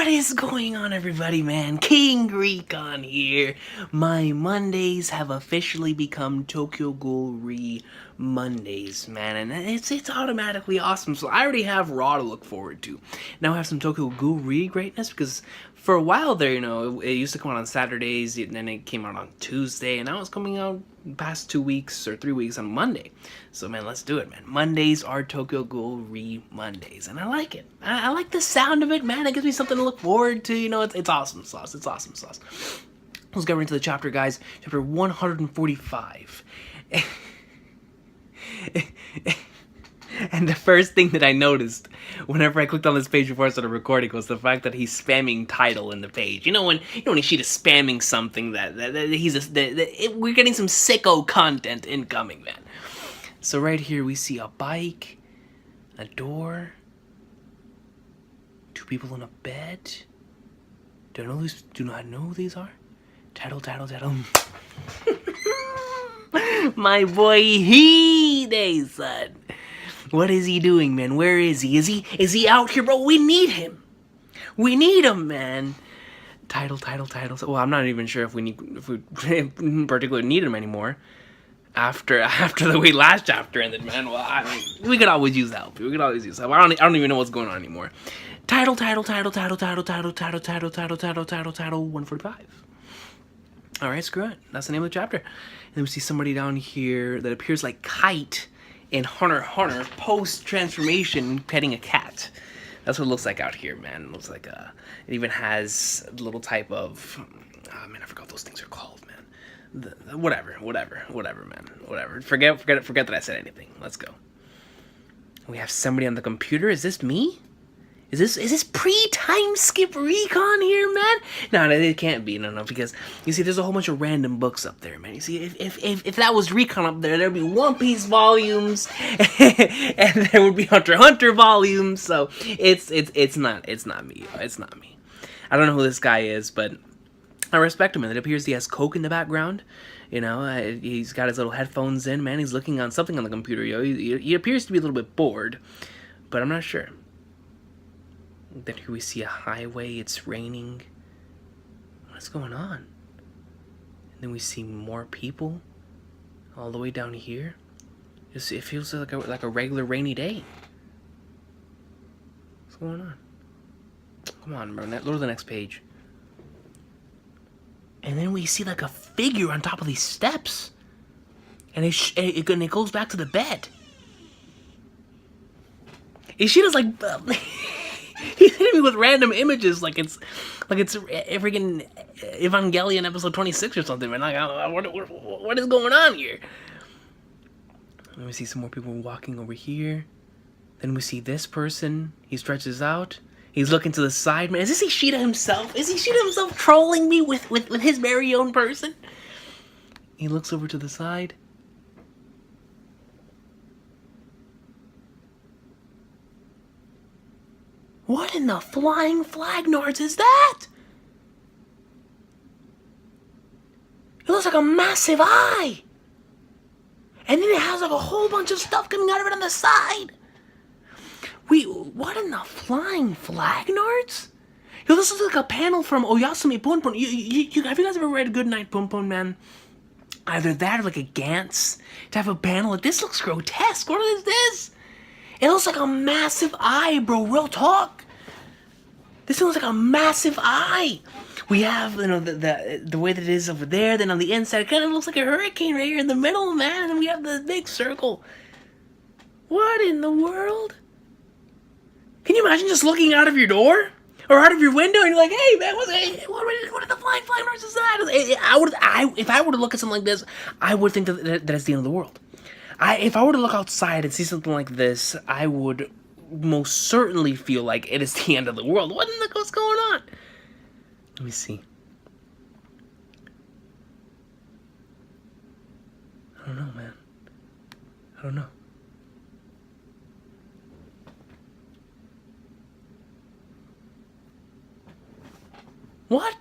What is going on, everybody, man? King Recon here. My Mondays have officially become Tokyo Ghoul Mondays, man, and it's automatically awesome. So I already have Raw to look forward to. Now I have some Tokyo Ghoul greatness because for a while there, it used to come out on Saturdays, and then it came out on Tuesday, and now it's coming out past 2 weeks or 3 weeks on Monday. So man, let's do it, man. Mondays are Tokyo Ghoul Mondays, and I like it. I like the sound of it, man. It gives me something to look forward to. It's awesome sauce. It's awesome sauce. Let's get right into the chapter, guys. Chapter 145. And the first thing that I noticed whenever I clicked on this page before I started recording was the fact that he's spamming title in the page. When Ishida is spamming something that we're getting some sicko content incoming, man. So right here we see a bike, a door, 2 people in a bed. Do not know who these are? Title. My boy Hide, son. What is he doing, man? Where is he? Is he out here, bro? We need him. We need him, man. Title. Well, I'm not even sure if we particularly need him anymore. After the way last chapter ended, man. Well, we could always use help. I don't even know what's going on anymore. Title 145. All right, screw it. That's the name of the chapter. And then we see somebody down here that appears like Kite in Hunter x Hunter post-transformation petting a cat. That's what it looks like out here, man. It looks like it even has a little type of... Oh, man, I forgot what those things are called, man. Whatever, man. Whatever. Forget that I said anything. Let's go. We have somebody on the computer. Is this me? Is this pre-time skip recon here, man? No, it can't be. No, because you see, there's a whole bunch of random books up there, man. You see, if that was recon up there'd be One Piece volumes, and there would be Hunter x Hunter volumes. So it's not me. It's not me. I don't know who this guy is, but I respect him. And it appears he has Coke in the background. He's got his little headphones in, man. He's looking on something on the computer. He appears to be a little bit bored, but I'm not sure. Then here we see a highway. It's raining. What's going on? And then we see more people all the way down here. It feels like a regular rainy day. What's going on? Come on, bro. Go to the next page. And then we see like a figure on top of these steps. And it goes back to the bed. Ishida's like... He's hitting me with random images like it's freaking Evangelion episode 26 or something, man. Like, what is going on here? Let me see some more people walking over here. Then we see this person. He stretches out. He's looking to the side, man. Is this Ishida himself? Is Ishida himself trolling me with his very own person? He looks over to the side. What in the flying flagnards is that? It looks like a massive eye. And then it has like a whole bunch of stuff coming out of it on the side. Wait, what in the flying flagnards? Yo, this is like a panel from Oyasumi Punpun. Have you guys ever read Goodnight Punpun, man? Either that or like a Gantz to have a panel. Like, this looks grotesque. What is this? It looks like a massive eye, bro. Real talk. This looks like a massive eye. We have, the way that it is over there. Then on the inside, it kind of looks like a hurricane right here in the middle, man. And then we have the big circle. What in the world? Can you imagine just looking out of your door or out of your window and you're like, "Hey, man, what are the flying flagnards is that?" If I were to look at something like this, I would think that it's the end of the world. If I were to look outside and see something like this, I would most certainly feel like it is the end of the world. What's going on? Let me see. I don't know, man. I don't know. What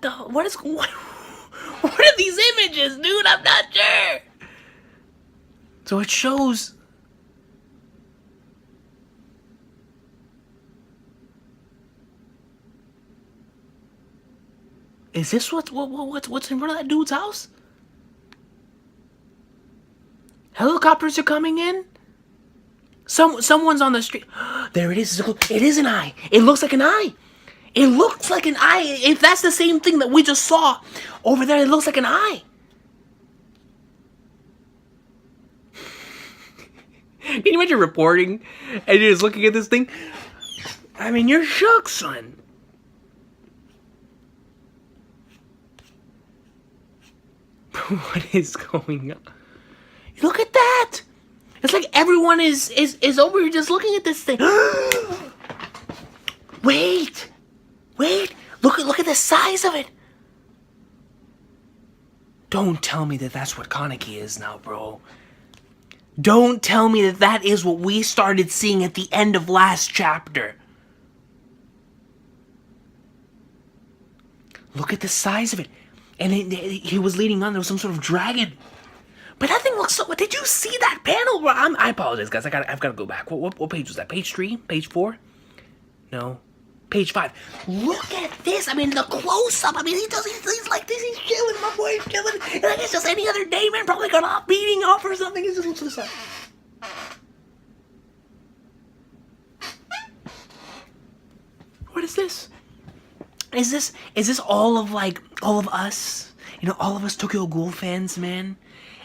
are these images, dude? I'm not sure. So it shows Is this what's in front of that dude's house? Helicopters are coming in. Someone's on the street. There it is. It is an eye. It looks like an eye. It looks like an eye. If that's the same thing that we just saw over there, it looks like an eye. Can you imagine reporting and you're just looking at this thing? I mean, you're shook, son. What is going on? Look at that. It's like everyone is over here just looking at this thing. Wait. Look at the size of it. Don't tell me that that's what Kaneki is now, bro. Don't tell me that that is what we started seeing at the end of last chapter. Look at the size of it. And he was leading on. There was some sort of dragon. But that thing looks so... Did you see that panel? Bro, I apologize, guys. I've got to go back. What page was that? Page 3? Page 4? No. Page 5. Look at this. I mean, the close-up. I mean, he's like this. He's chilling. My boy's chilling. And I guess just any other day, man, probably got off beating off or something. He just looks to the side. What is this? Is this all of us? You know, all of us Tokyo Ghoul fans, man?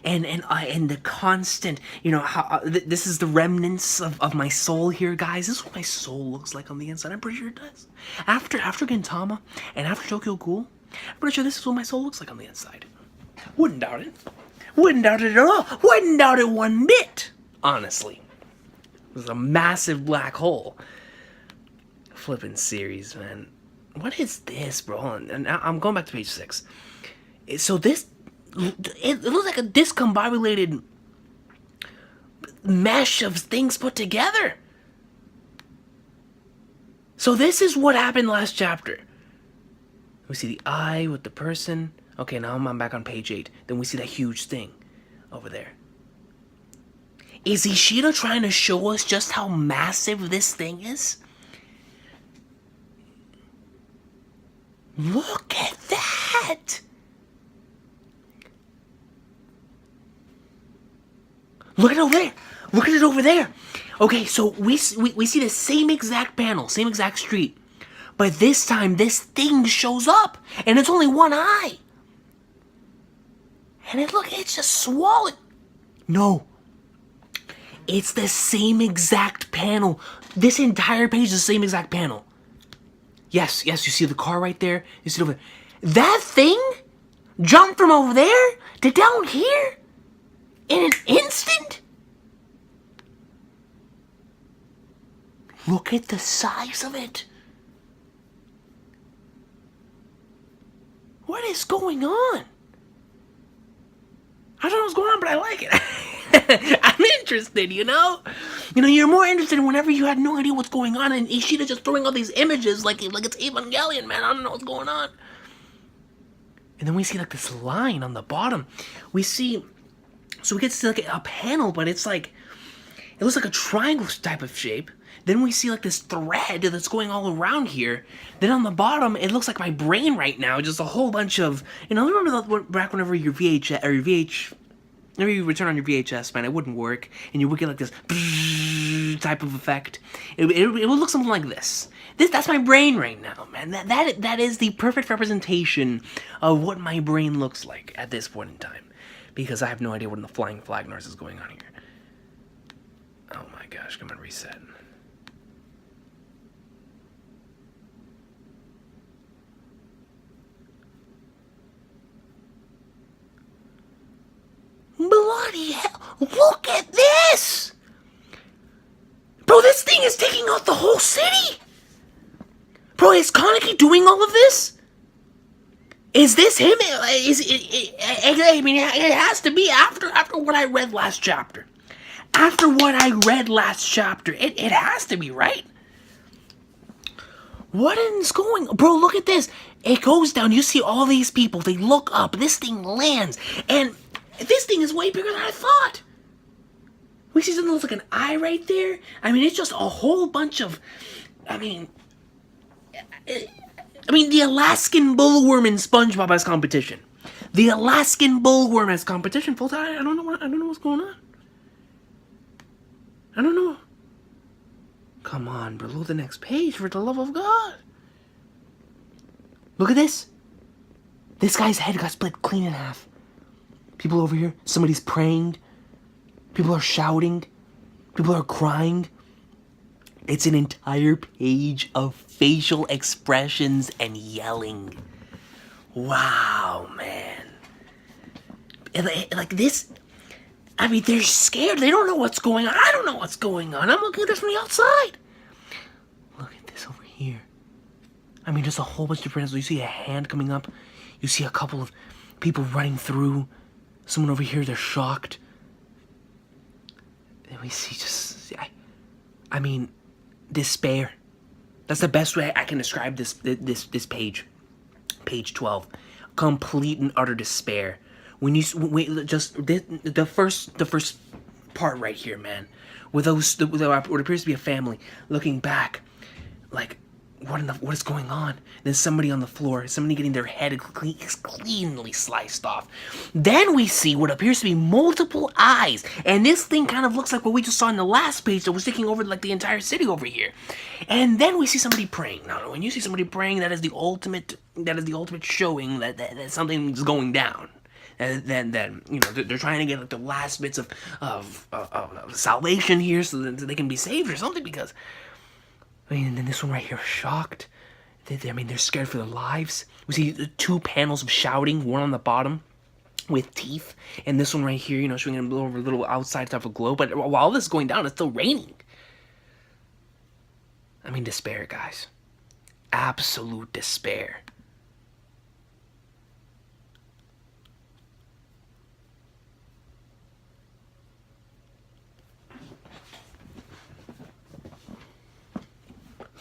And the constant, you know, how this is the remnants of my soul here, guys. This is what my soul looks like on the inside. I'm pretty sure it does. After Gintama and after Tokyo Ghoul, I'm pretty sure this is what my soul looks like on the inside. Wouldn't doubt it. Wouldn't doubt it at all. Wouldn't doubt it one bit. Honestly, it was a massive black hole. Flipping series, man. What is this, bro? And I'm going back to page 6. So this. It looks like a discombobulated mesh of things put together. So this is what happened last chapter. We see the eye with the person. Okay, now I'm back on page 8. Then we see that huge thing over there. Is Ishida trying to show us just how massive this thing is? Look at that! Look at it over there. Look at it over there. Okay, so we see the same exact panel, same exact street. But this time, this thing shows up. And it's only one eye. And it's just swollen. No. It's the same exact panel. This entire page is the same exact panel. Yes, you see the car right there? You see it over there. That thing jumped from over there to down here? In an instant? Look at the size of it. What is going on? I don't know what's going on, but I like it. I'm interested, you know? You know, you're more interested whenever you had no idea what's going on and Ishida just throwing all these images like it's Evangelion, man. I don't know what's going on. And then we see like this line on the bottom. We see... So we get to see like a panel, but it's like, it looks like a triangle type of shape. Then we see like this thread that's going all around here. Then on the bottom, it looks like my brain right now, just a whole bunch of, you know, remember back whenever your VHS, or your whenever you return on your VHS, man, it wouldn't work, and you would get like this type of effect. It would look something like this. That's my brain right now, man. That is the perfect representation of what my brain looks like at this point in time. Because I have no idea what in the flying flag noise is going on here. Oh my gosh, come on, reset. Bloody hell, look at this! Bro, this thing is taking out the whole city! Bro, is Kaneki doing all of this? Is this him? I mean, it has to be after what I read last chapter. After what I read last chapter, it has to be, right? What is going... Bro, look at this. It goes down. You see all these people. They look up. This thing lands. And this thing is way bigger than I thought. We see something that looks like an eye right there. I mean, it's just a whole bunch of... I mean... I mean, the Alaskan bullworm in SpongeBob has competition. The Alaskan bullworm has competition. Folks, I don't know what's going on. I don't know. Come on, below the next page, for the love of God. Look at this. This guy's head got split clean in half. People over here, somebody's praying. People are shouting. People are crying. It's an entire page of facial expressions and yelling. Wow, man. Like this, I mean, they're scared. They don't know what's going on. I don't know what's going on. I'm looking at this from the outside. Look at this over here. I mean, just a whole bunch of different... You see a hand coming up. You see a couple of people running through. Someone over here, they're shocked. Then we see just... I mean, despair. That's the best way I can describe this page. Page 12. Complete and utter despair. When you just the first part right here, man, with what appears to be a family looking back, like what is going on? Then somebody on the floor, somebody getting their head cleanly sliced off. Then we see what appears to be multiple eyes, and this thing kind of looks like what we just saw in the last page that was taking over like the entire city over here. And then we see somebody praying. Now, when you see somebody praying, that is the ultimate showing that something's going down. Then you know they're trying to get like the last bits of salvation here so that they can be saved or something. Because I mean, and then this one right here, shocked. They're scared for their lives. We see the two panels of shouting, one on the bottom with teeth, and this one right here, you know, showing a little outside type of glow. But while this is going down, it's still raining. I mean, despair, guys. Absolute despair.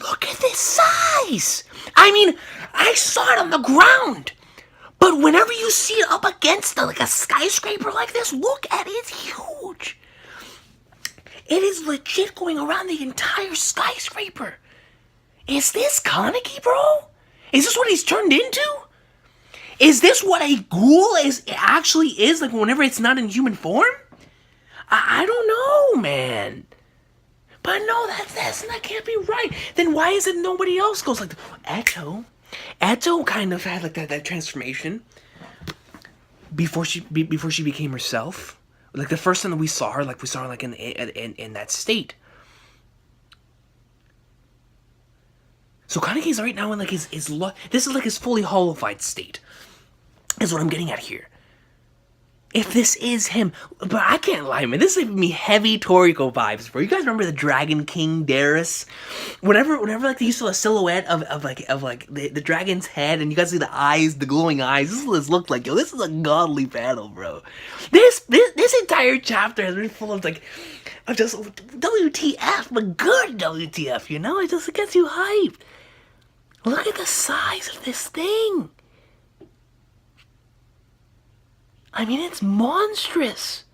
Look at this size! I mean, I saw it on the ground. But whenever you see it up against like a skyscraper like this, look at it, it's huge. It is legit going around the entire skyscraper. Is this Kaneki, bro? Is this what he's turned into? Is this what a ghoul actually is, like whenever it's not in human form? I don't know, man. But no, that can't be right. Then why is it nobody else goes like Eto? Eto kind of had like that transformation before she became herself. Like the first time that we saw her, like in that state. So Kaneki's right now in like his this is like his fully holified state. Is what I'm getting at here. If this is him, but I can't lie, man. This is giving me heavy Toriko vibes, bro. You guys remember the Dragon King Darius? Whenever like they used to a silhouette of the dragon's head, and you guys see the eyes, the glowing eyes. This is what this looked like, yo. This is a godly battle, bro. This entire chapter has been full of just WTF, but good WTF. You know, it just gets you hyped. Look at the size of this thing. I mean, it's monstrous.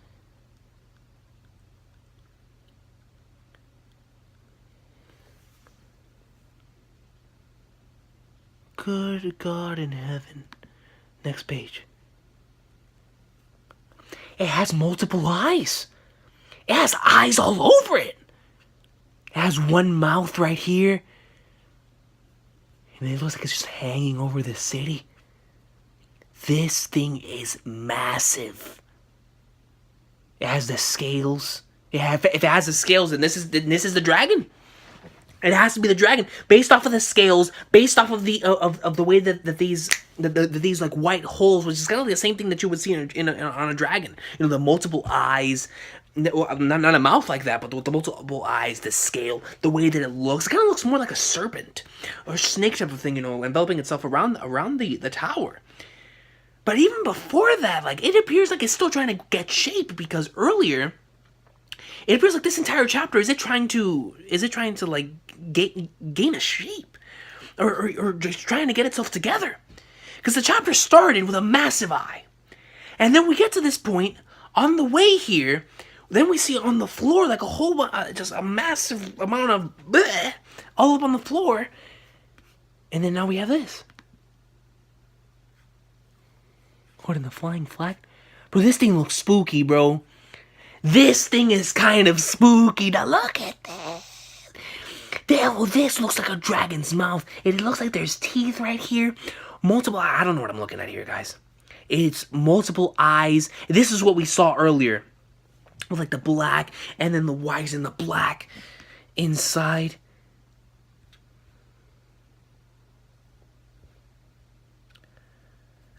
Good God in heaven. Next page. It has multiple eyes. It has eyes all over it. It has one mouth right here. And it looks like it's just hanging over the city. This thing is massive. It has the scales. If it has the scales, then this is the dragon. It has to be the dragon, based off of the scales, based off of the way that these like white holes, which is kind of like the same thing that you would see on a dragon. You know, the multiple eyes, not a mouth like that, but with the multiple eyes, the scale, the way that it looks. It kind of looks more like a serpent or a snake type of thing, you know, enveloping itself around the tower. But even before that, like, it appears like it's still trying to get shape, because earlier, it appears like this entire chapter, is it trying to like gain a shape, or just trying to get itself together? Because the chapter started with a massive eye, and then we get to this point on the way here. Then we see on the floor like a whole just a massive amount of bleh, all up on the floor. And then now we have this. What in the flying flag? Bro, this thing looks spooky, bro. This thing is kind of spooky. Now look at that. This looks like a dragon's mouth. It looks like there's teeth right here. Multiple, I don't know what I'm looking at here, guys. It's multiple eyes. This is what we saw earlier. With like the black and then the whites and the black inside.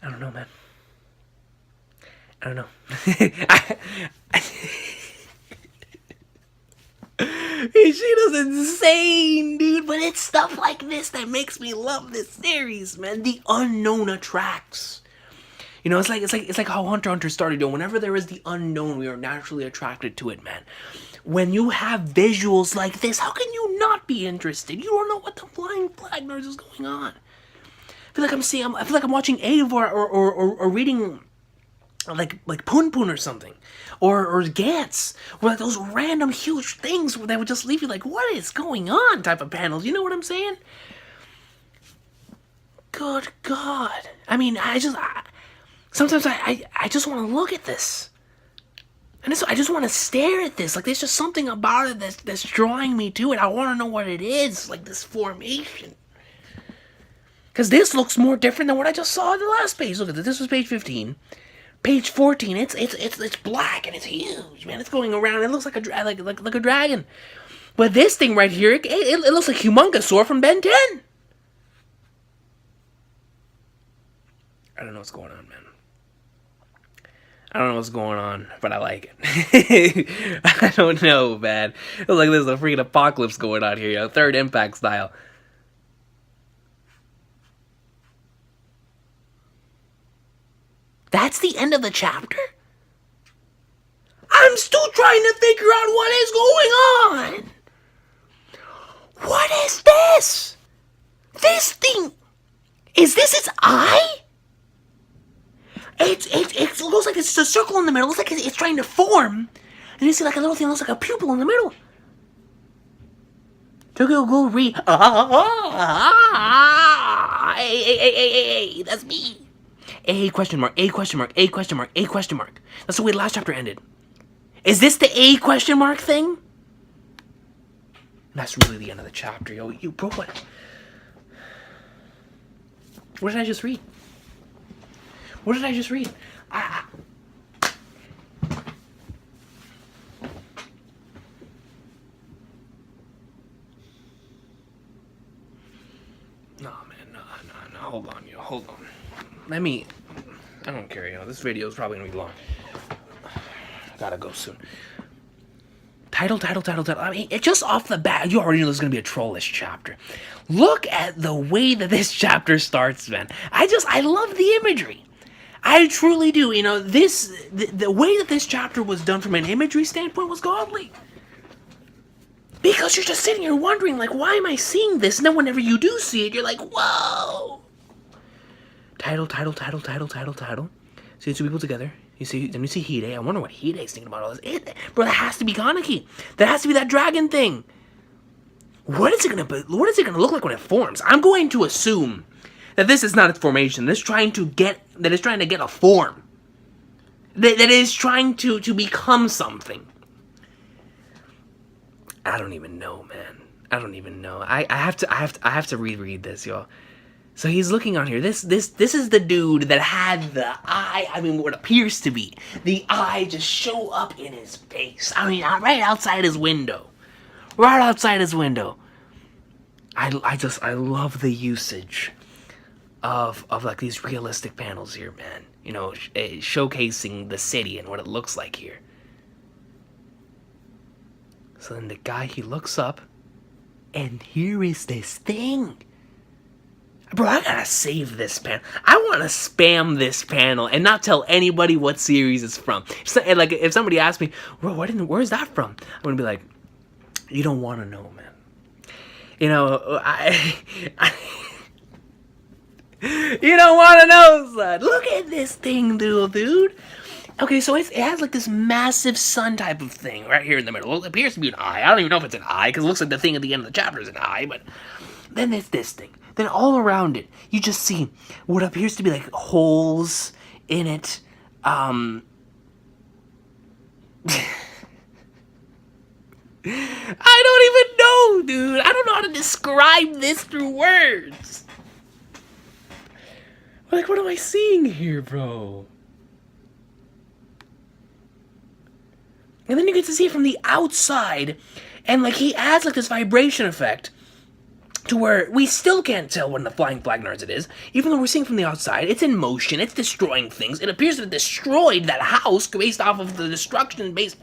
I don't know, man. I don't know. She was insane, dude. But it's stuff like this that makes me love this series, man. The unknown attracts. You know, it's like how Hunter x Hunter started doing. Whenever there is the unknown, we are naturally attracted to it, man. When you have visuals like this, how can you not be interested? You don't know what the flying flag noise is going on. I feel like I'm watching Eivor or reading like Poon Poon or something, or Gantz, or like those random huge things that would just leave you like, what is going on? Type of panels. You know what I'm saying? Good God! I mean, sometimes I just want to look at this, and I just want to stare at this. Like there's just something about it that's drawing me to it. I want to know what it is. Like this formation. Because this looks more different than what I just saw on the last page. Look at this. This was page 15. Page 14. It's black and it's huge, man. It's going around. It looks like a dragon. But this thing right here, it looks like Humongousaur from Ben 10. I don't know what's going on, man. I don't know what's going on, but I like it. I don't know, man. It looks like there's a freaking apocalypse going on here, Third Impact style. That's the end of the chapter? I'm still trying to figure out what is going on. What is this? This thing, is this its eye? It looks like it's a circle in the middle. It looks like it's trying to form. And you see like a little thing that looks like a pupil in the middle. Tokyo Ghoul read. Hey, that's me. A question mark, A question mark, A question mark, A question mark. That's the way the last chapter ended. Is this the A question mark thing? That's really the end of the chapter, yo. You bro, what? What did I just read? What did I just read? No, man, no. Hold on, yo. Hold on. I don't care, this video is probably gonna be long. I gotta go soon. Title. I mean, it just off the bat, you already know there's gonna be a trollish chapter. Look at the way that this chapter starts, man. I love the imagery. I truly do. The way that this chapter was done from an imagery standpoint was godly. Because you're just sitting here wondering, like, why am I seeing this? And then whenever you do see it, you're like, whoa. Title. See the two people together. Then you see Hide. I wonder what Hide's thinking about all this. Bro, that has to be Kaneki. That has to be that dragon thing. What is it gonna look like when it forms? I'm going to assume that this is not its formation. That it's trying to get a form. That is trying to become something. I don't even know, man. I don't even know. I have to reread this, y'all. So he's looking on here. This is the dude that had the eye. I mean, what appears to be the eye just show up in his face. I mean, right outside his window. Right outside his window. I love the usage of like these realistic panels here, man. Showcasing the city and what it looks like here. So then the guy, he looks up, and here is this thing. Bro, I gotta save this panel. I want to spam this panel and not tell anybody what series it's from. If somebody asks me, bro, where's that from? I'm gonna be like, you don't want to know, man. You don't want to know, son. Look at this thing, dude. Okay, so it has like this massive sun type of thing right here in the middle. It appears to be an eye. I don't even know if it's an eye, because it looks like the thing at the end of the chapter is an eye, but then there's this thing. Then all around it, you just see what appears to be like holes in it. I don't even know, dude. I don't know how to describe this through words. Like, what am I seeing here, bro? And then you get to see it from the outside, and like he adds like this vibration effect to where we still can't tell what the flying flag nerds it is, even though we're seeing from the outside. It's in motion, it's destroying things. It appears to have destroyed that house based off of the destruction based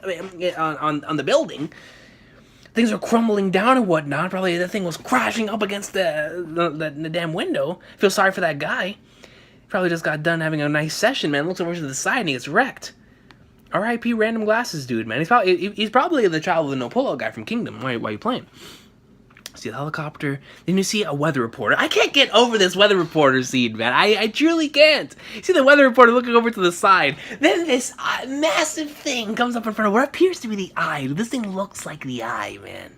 on the building. Things are crumbling down and whatnot. Probably the thing was crashing up against the damn window. Feel sorry for that guy. Probably just got done having a nice session, man. Looks over to the side and he gets wrecked. R.I.P. random glasses, dude, man. He's probably the child of the no polo guy from Kingdom. Why are you playing? See the helicopter. Then you see a weather reporter. I can't get over this weather reporter scene, man. I truly can't. See the weather reporter looking over to the side. Then this massive thing comes up in front of what appears to be the eye. This thing looks like the eye, man.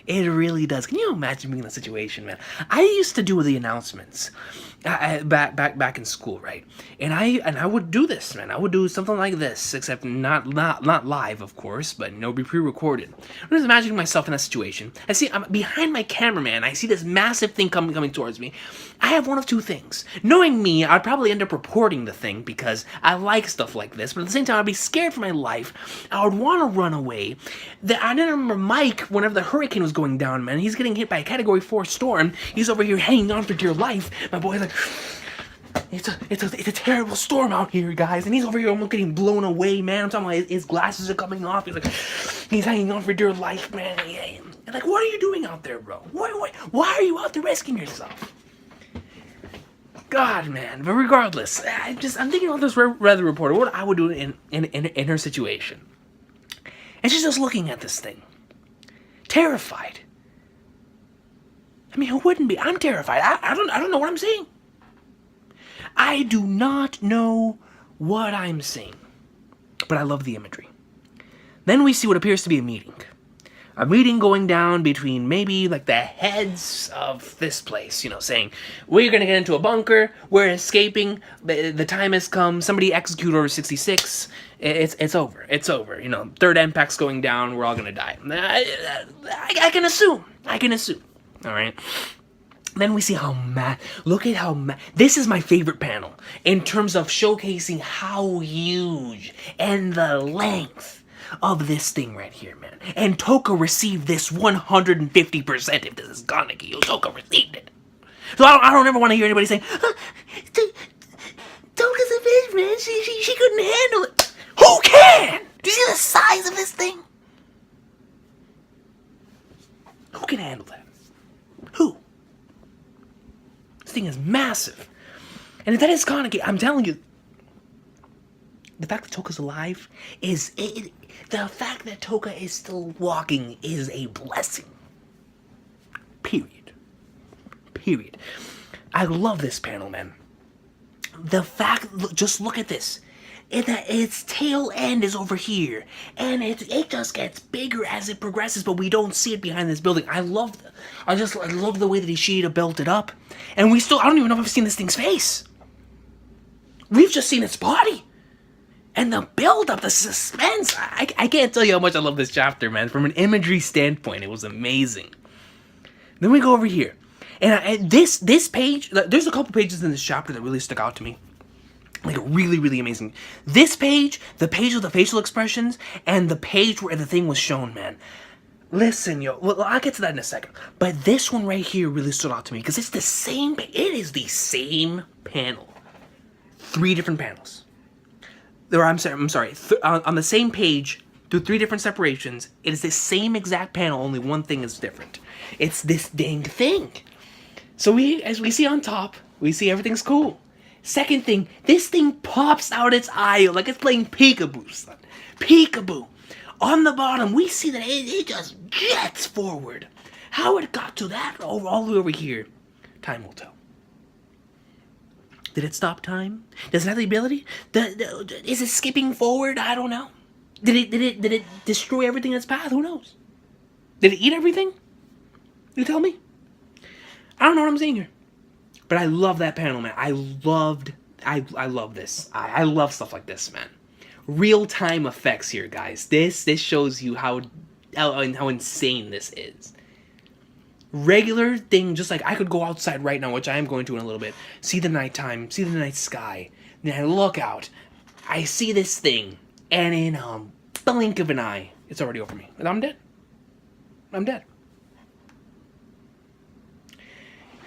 It really does. Can you imagine being in that situation, man? I used to do the announcements back in school, right? And I would do this, man. I would do something like this, except not live, of course, but be pre-recorded. I'm just imagining myself in that situation. I'm behind my cameraman. I see this massive thing coming towards me. I have one of two things. Knowing me, I'd probably end up reporting the thing because I like stuff like this, but at the same time, I'd be scared for my life. I would want to run away. I didn't remember Mike, whenever the hurricane was going down, man. He's getting hit by a Category 4 storm. He's over here hanging on for dear life. My boy's like, it's a terrible storm out here, guys. And he's over here almost getting blown away, man. I'm talking about his glasses are coming off. He's hanging on for dear life, man. And like, what are you doing out there, bro? Why are you out there rescuing yourself? God, man. But regardless, I'm thinking about this weather reporter. What I would do in her situation. And she's just looking at this thing, terrified. I mean, who wouldn't be? I'm terrified. I don't know what I'm seeing. I do not know what I'm seeing. But I love the imagery. Then we see what appears to be a meeting. A meeting going down between maybe like the heads of this place, saying, we're going to get into a bunker, we're escaping, the time has come, somebody execute Order 66, it's over, third impact's going down, we're all going to die. I can assume, alright? Then we see look at how this is my favorite panel, in terms of showcasing how huge and the length of this thing right here, man. And Toka received this 150%. If this is gonna kill, Toka received it. So I don't ever want to hear anybody saying, Toka's a bitch, man. She couldn't handle it. Who can? Do you see the size of this thing? Who can handle that? Who? This thing is massive. And if that is Kaneki, I'm telling you, the fact that Toka's alive the fact that Toka is still walking is a blessing. Period. I love this panel, man. The fact, just look at this. Its tail end is over here, and it just gets bigger as it progresses, but we don't see it behind this building. I love the way that Ishida built it up, and I don't even know if I've seen this thing's face. We've just seen its body. And the build-up, the suspense, I can't tell you how much I love this chapter, man. From an imagery standpoint, it was amazing. Then we go over here. And this page, there's a couple pages in this chapter that really stuck out to me. Like, really, really amazing. This page, the page with the facial expressions, and the page where the thing was shown, man. Listen, well, I'll get to that in a second. But this one right here really stood out to me, because it is the same panel. 3 different panels. I'm sorry. On the same page, through 3 different separations, it is the same exact panel, only one thing is different. It's this dang thing. So as we see on top, we see everything's cool. Second thing, this thing pops out its eye like it's playing peekaboo, son. Peekaboo. On the bottom, we see that it just jets forward. How it got to that all the way over here, time will tell. Did it stop time? Does it have the ability? Is it skipping forward? I don't know. Did it destroy everything in its path? Who knows? Did it eat everything? You tell me. I don't know what I'm seeing here. But I love that panel, man. I love this. I love stuff like this, man. Real-time effects here, guys. This shows you how insane this is. Regular thing, just like I could go outside right now, which I am going to in a little bit, see the nighttime, see the night sky, then I look out, I see this thing, and in a blink of an eye, it's already over me. And I'm dead. I'm dead.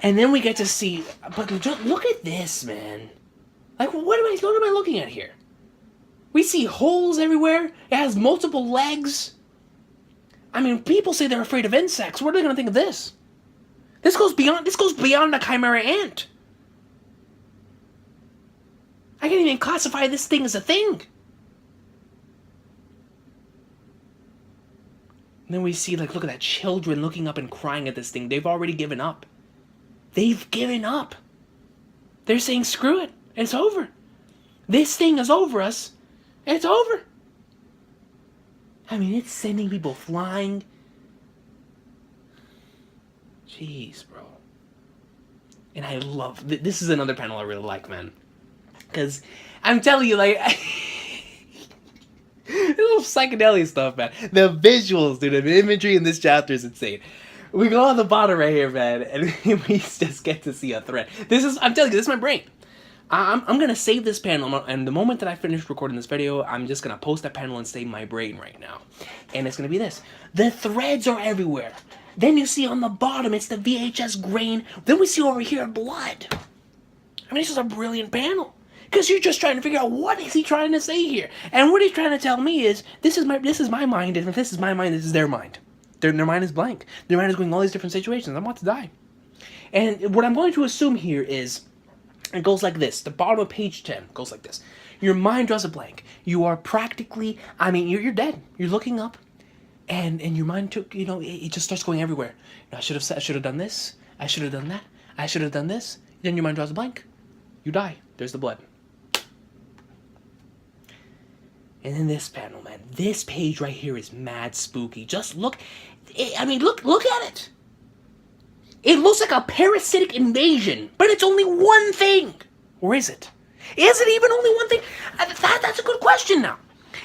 And then we get to see, but just look at this, man. Like, what am I looking at here? We see holes everywhere. It has multiple legs. I mean, people say they're afraid of insects. What are they going to think of this? This goes beyond a chimera ant. I can't even classify this thing as a thing. And then we see, like, look at that, children looking up and crying at this thing. They've already given up. They've given up. They're saying, screw it. It's over. This thing is over us. It's over. I mean, it's sending people flying. Jeez, bro. And I love... This is another panel I really like, man. Because I'm telling you, like... little psychedelic stuff, man. The visuals, dude. The imagery in this chapter is insane. We go on the bottom right here, man, and we just get to see a thread. I'm telling you, this is my brain. I'm gonna save this panel, and the moment that I finish recording this video, I'm just gonna post that panel and save my brain right now. And it's gonna be this. The threads are everywhere. Then you see on the bottom, it's the VHS grain. Then we see over here blood. I mean, this is a brilliant panel. Because you're just trying to figure out what is he trying to say here. And what he's trying to tell me is, this is my mind, and if this is my mind, this is their mind. Their mind is blank. Their mind is going all these different situations. I'm about to die. And what I'm going to assume here is, it goes like this. The bottom of page 10 goes like this. Your mind draws a blank. You are practically, I mean, you're dead. You're looking up, and your mind took, it just starts going everywhere. I should have done this. I should have done that. I should have done this. Then your mind draws a blank. You die. There's the blood. And then this panel, man. This page right here is mad spooky. Just look. Look at it. It looks like a parasitic invasion, but it's only one thing. Or is it? Is it even only one thing? That's a good question now.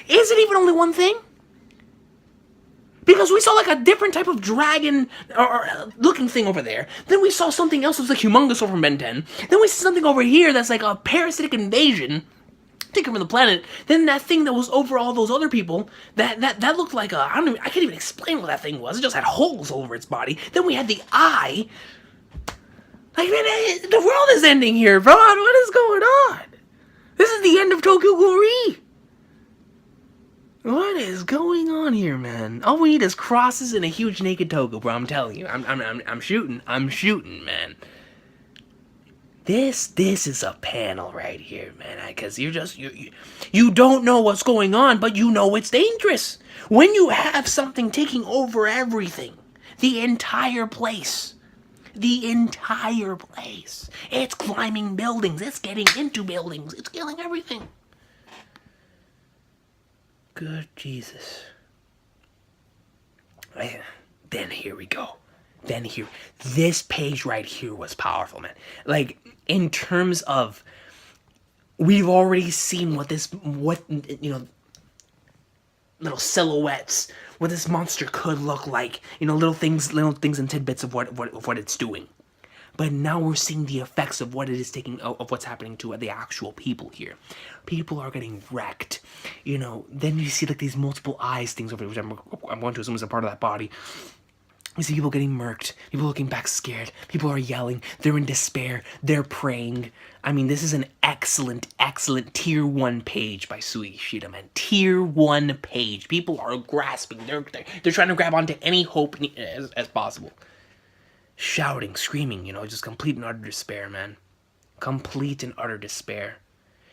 Is it even only one thing? Because we saw like a different type of dragon or looking thing over there. Then we saw something else that was like humongous over Ben 10. Then we see something over here that's like a parasitic invasion. Taken from the planet. Then that thing that was over all those other people, that looked like I can't even explain what that thing was. It just had holes all over its body. Then we had the eye. Like, man, the world is ending here, bro. What is going on? This is the end of Tokyo Ghoul. What is going on here, man? All we need is crosses and a huge naked Togo, bro. I'm telling you. I'm shooting. I'm shooting, man. This is a panel right here, man, because you don't know what's going on, but you know it's dangerous. When you have something taking over everything, the entire place, it's climbing buildings, it's getting into buildings, it's killing everything. Good Jesus. Then here we go. This page right here was powerful, man. Like, in terms of, we've already seen little silhouettes, what this monster could look like. Little things and tidbits of what it's doing. But now we're seeing the effects of what it is taking, of what's happening to the actual people here. People are getting wrecked. Then you see like these multiple eyes things over there, which I'm going to assume is a part of that body. We see people getting murked, people looking back scared, people are yelling, they're in despair, they're praying. I mean, this is an excellent tier 1 page by Sui Ishida, man. Tier 1 page. People are grasping, they're trying to grab onto any hope as possible. Shouting, screaming, just complete and utter despair, man. Complete and utter despair.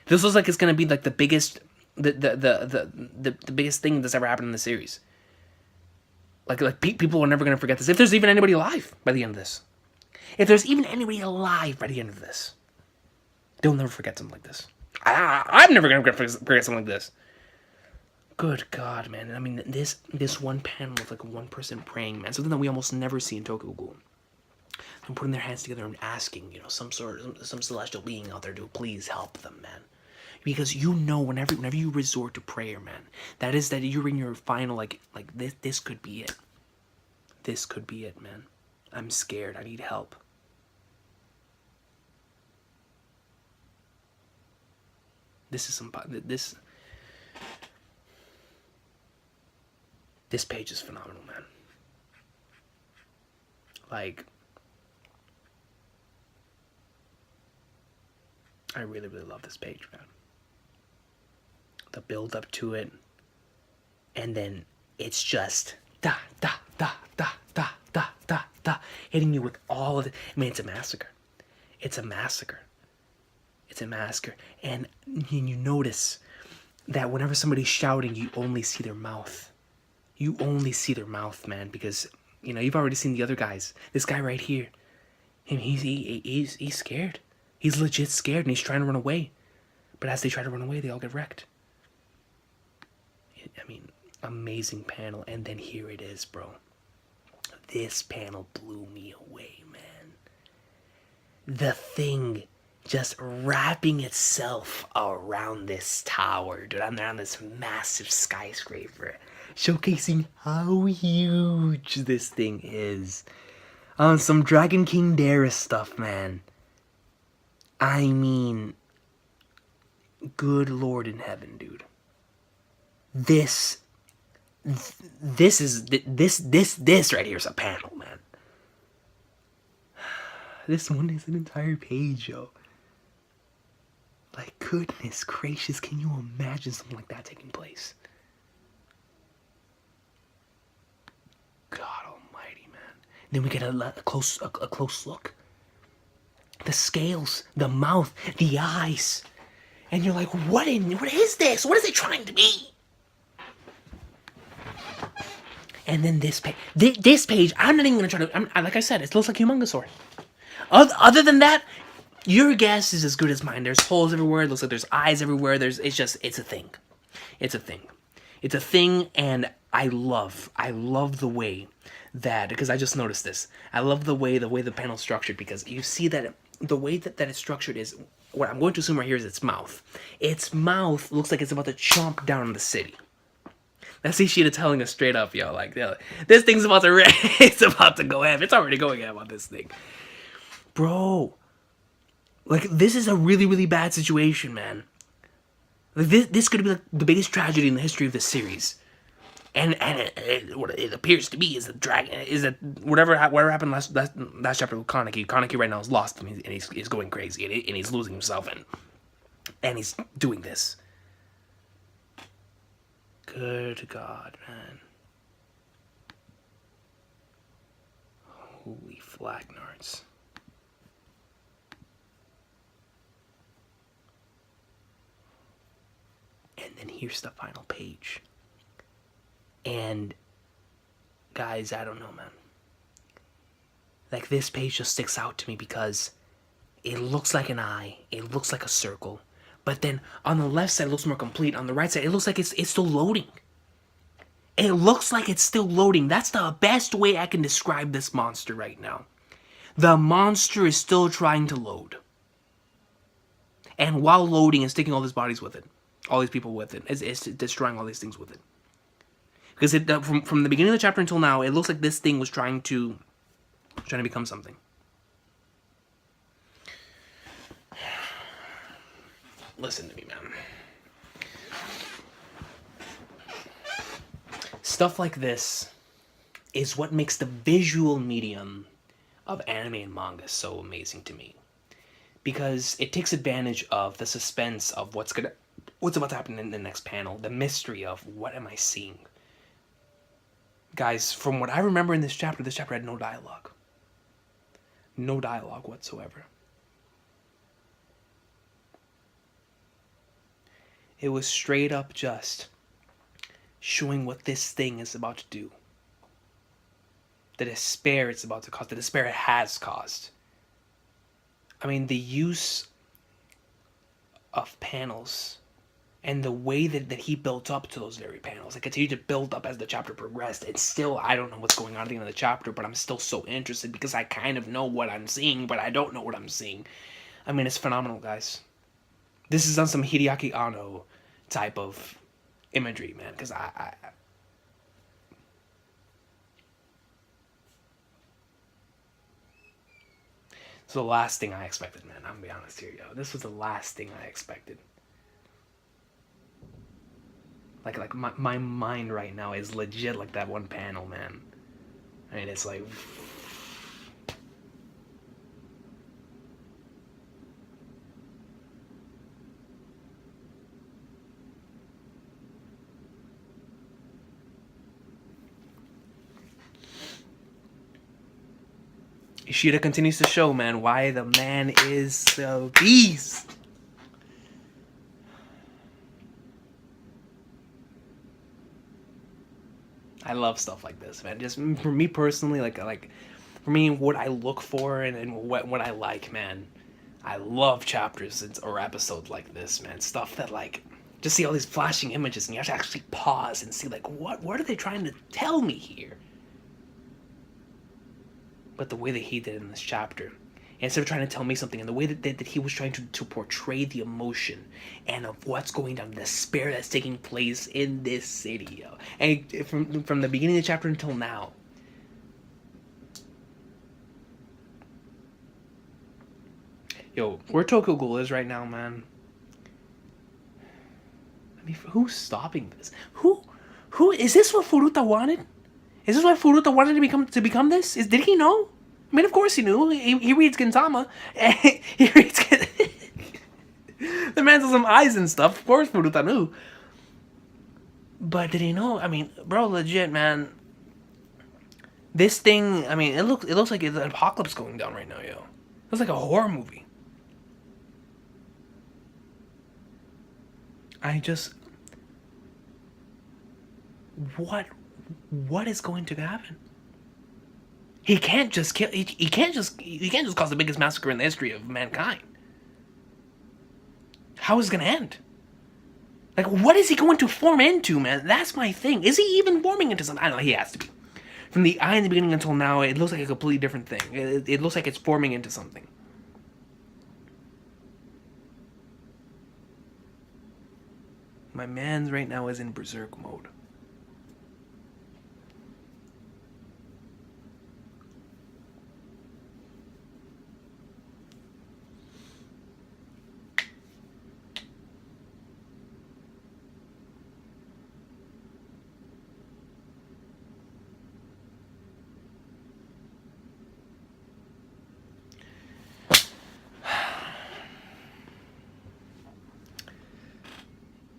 This looks like it's gonna be like the biggest biggest thing that's ever happened in the series. Like people are never going to forget this. If there's even anybody alive by the end of this. They'll never forget something like this. I'm never going to forget something like this. Good God, man. I mean, this one panel of like one person praying, man. Something that we almost never see in Tokyo Ghoul. and putting their hands together and asking, some celestial being out there to please help them, man. Because whenever you resort to prayer, man, that you're in your final like this could be it. This could be it, man. I'm scared. I need help. This page is phenomenal, man. Like, I really, really love this page, man. The build up to it, and then it's just da da da da da da da da, hitting you with all of it. I mean, it's a massacre. It's a massacre. It's a massacre. And you notice that whenever somebody's shouting, you only see their mouth. You only see their mouth, man, because you've already seen the other guys. This guy right here, he's scared. He's legit scared, and he's trying to run away. But as they try to run away, they all get wrecked. I mean, amazing panel. And then here it is, bro. This panel blew me away, man. The thing just wrapping itself around this tower, dude. I'm around this massive skyscraper, showcasing how huge this thing is. Some Dragon King Darius stuff, man. I mean, good Lord in heaven, dude. This right here is a panel, man. This one is an entire page, yo. Like, goodness gracious, can you imagine something like that taking place? God almighty, man. Then we get a close look. The scales, the mouth, the eyes. And you're like, what is this? What is it trying to be? And then this page. This page, I'm not even going to try to... like I said, it looks like Humongosaur. Other than that, your guess is as good as mine. There's holes everywhere. It looks like there's eyes everywhere. It's a thing. It's a thing. It's a thing, and I love the way that... Because I just noticed this. I love the way the panel's structured, because you see that... The way that it's structured is, what I'm going to assume right here is its mouth. Its mouth looks like it's about to chomp down on the city. That's Ishida telling us straight up, yo, like, this thing's about to it's about to go ham. It's already going ham on this thing. Bro. Like, this is a really, really bad situation, man. Like, this could be like the biggest tragedy in the history of this series. And what it appears to be is the dragon, is that whatever happened last chapter with Kaneki. Kaneki right now is lost, and he's going crazy, and he's losing himself, and he's doing this. Good God, man. Holy flagnards. And then here's the final page. And, guys, I don't know, man. Like, this page just sticks out to me because it looks like an eye. It looks like a circle. But then, on the left side, it looks more complete. On the right side, it looks like it's still loading. It looks like it's still loading. That's the best way I can describe this monster right now. The monster is still trying to load. And while loading, it's taking all these bodies with it. All these people with it. It's destroying all these things with it. Because from the beginning of the chapter until now, it looks like this thing was trying to become something. Listen to me, man. Stuff like this is what makes the visual medium of anime and manga so amazing to me. Because it takes advantage of the suspense of what's about to happen in the next panel. The mystery of what am I seeing. Guys, from what I remember in this chapter had no dialogue. No dialogue whatsoever. It was straight up just showing what this thing is about to do. The despair it's about to cause. The despair it has caused. I mean, the use of panels And the way that he built up to those very panels, it continued to build up as the chapter progressed. And still, I don't know what's going on at the end of the chapter, but I'm still so interested because I kind of know what I'm seeing, but I don't know what I'm seeing. I mean, it's phenomenal, guys. This is on some Hideaki Anno type of imagery, man. Because it's the last thing I expected, man. I'm gonna be honest here, yo. This was the last thing I expected. Like my mind right now is legit like that one panel, man. I mean, it's like. Ishida continues to show, man, why the man is a beast. I love stuff like this, man. Just for me personally, like for me, what I look for and what I like, man. I love chapters or episodes like this, man. Stuff that like just see all these flashing images and you have to actually pause and see like what are they trying to tell me here? But the way that he did in this chapter, instead of trying to tell me something, and the way that he was trying to portray the emotion and of what's going down, the despair that's taking place in this city, yo. And from the beginning of the chapter until now. Yo, where Tokyo Ghoul is right now, man. I mean, who's stopping this? Who is this? What Furuta wanted? Is this why Furuta wanted to become this? Did he know? I mean, of course he knew. He reads Gintama. He reads. The man has some eyes and stuff. Of course, Furuta knew. But did he know? I mean, bro, legit, man. This thing. I mean, it looks like an apocalypse going down right now, yo. It looks like a horror movie. What is going to happen? He can't just kill. He can't just cause the biggest massacre in the history of mankind. How is it gonna end? Like, what is he going to form into, man? That's my thing. Is he even forming into something? I don't know. He has to be. From the eye in the beginning until now, it looks like a completely different thing. It looks like it's forming into something. My man right now is in berserk mode.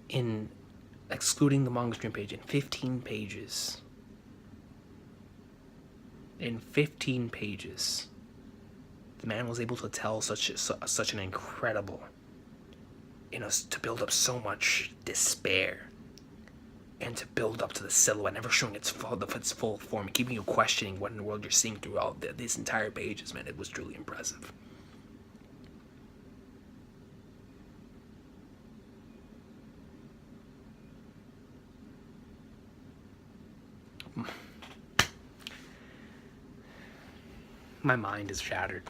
In excluding the manga stream page, in 15 pages. In 15 pages, the man was able to tell such an incredible, to build up so much despair, and to build up to the silhouette, never showing its full form, keeping you questioning what in the world you're seeing through all these entire pages. Man, it was truly impressive. My mind is shattered.